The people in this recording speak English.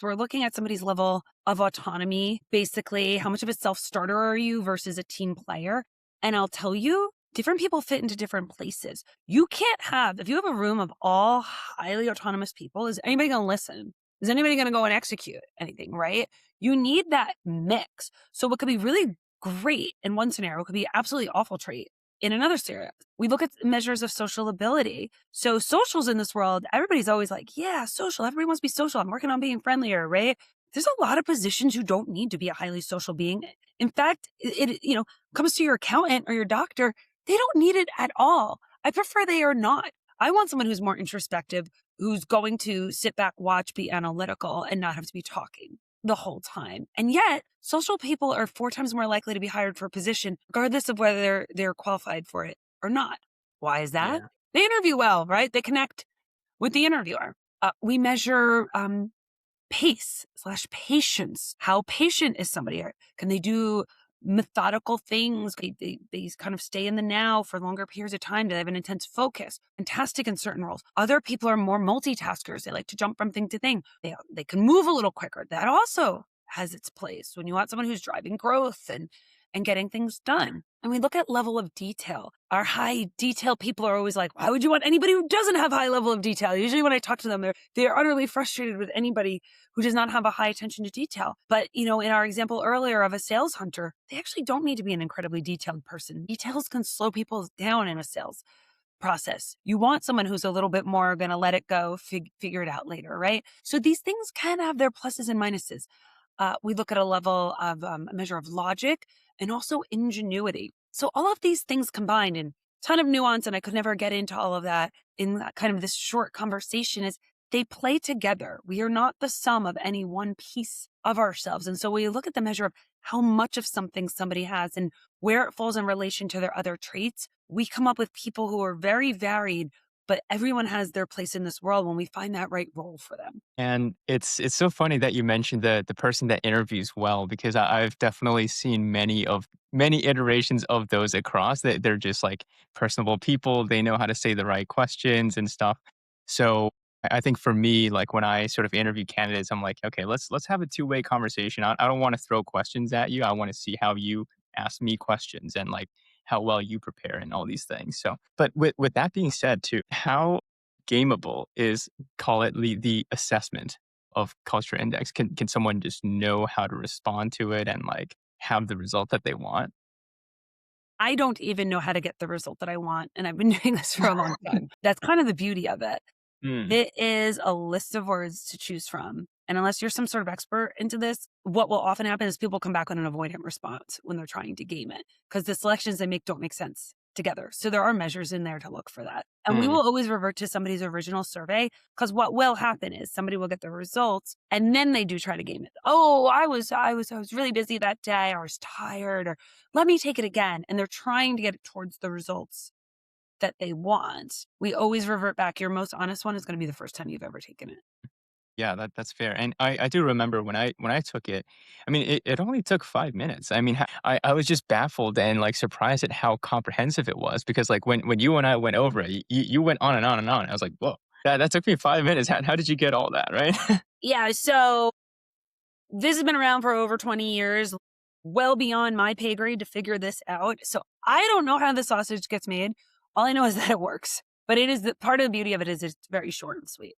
We're looking at somebody's level of autonomy, basically, how much of a self-starter are you versus a team player? And I'll tell you, different people fit into different places. You can't have, if you have a room of all highly autonomous people, is anybody going to listen? Is anybody going to go and execute anything, right? You need that mix. So what could be really great in one scenario could be absolutely awful trait in another scenario. We look at measures of social ability. So socials in this world, everybody's always like, yeah, social. Everybody wants to be social. I'm working on being friendlier, right? There's a lot of positions you don't need to be a highly social being. In fact, it comes to your accountant or your doctor, they don't need it at all. I prefer they are not. I want someone who's more introspective, who's going to sit back, watch, be analytical, and not have to be talking the whole time. And yet, social people are 4 times more likely to be hired for a position, regardless of whether they're qualified for it or not. Why is that? Yeah. They interview well, right? They connect with the interviewer. We measure pace/patience. How patient is somebody? Can they do methodical things? They kind of stay in the now for longer periods of time. Do they have an intense focus? Fantastic in certain roles. Other people are more multitaskers. They like to jump from thing to thing. They can move a little quicker. That also has its place when you want someone who's driving growth and getting things done. And we look at level of detail. Our high detail people are always like, why would you want anybody who doesn't have high level of detail? Usually when I talk to them, they're utterly frustrated with anybody who does not have a high attention to detail. But, in our example earlier of a sales hunter, they actually don't need to be an incredibly detailed person. Details can slow people down in a sales process. You want someone who's a little bit more going to let it go, figure it out later, right? So these things can have their pluses and minuses. We look at a level of a measure of logic and also ingenuity. So all of these things combined in a ton of nuance, and I could never get into all of that in kind of this short conversation, is they play together. We are not the sum of any one piece of ourselves. And so we look at the measure of how much of something somebody has and where it falls in relation to their other traits. We come up with people who are very varied, but everyone has their place in this world when we find that right role for them. And it's so funny that you mentioned the person that interviews well, because I've definitely seen many iterations of those across that they're just like personable people. They know how to say the right questions and stuff. So I think for me, like when I sort of interview candidates, I'm like, okay, let's have a two-way conversation. I don't want to throw questions at you. I want to see how you ask me questions and like how well you prepare and all these things. So, but with that being said, too, how gameable is, call it the assessment of culture index? Can someone just know how to respond to it and like have the result that they want? I don't even know how to get the result that I want, and I've been doing this for a long time. That's kind of the beauty of it. Mm, It is a list of words to choose from. And unless you're some sort of expert into this, what will often happen is people come back with an avoidant response when they're trying to game it because the selections they make don't make sense together. So there are measures in there to look for that. And we mm. will always revert to somebody's original survey because what will happen is somebody will get the results and then they do try to game it. Oh, I was really busy that day. I was tired, or let me take it again. And they're trying to get it towards the results that they want. We always revert back. Your most honest one is going to be the first time you've ever taken it. Yeah, that's fair. And I do remember when I took it, I mean, it only took 5 minutes. I mean, I was just baffled and like surprised at how comprehensive it was, because like when you and I went over it, you went on and on and on. I was like, whoa, that took me 5 minutes. How did you get all that, right? Yeah. So this has been around for over 20 years, well beyond my pay grade to figure this out. So I don't know how the sausage gets made. All I know is that it works. But it is part of the beauty of it is it's very short and sweet.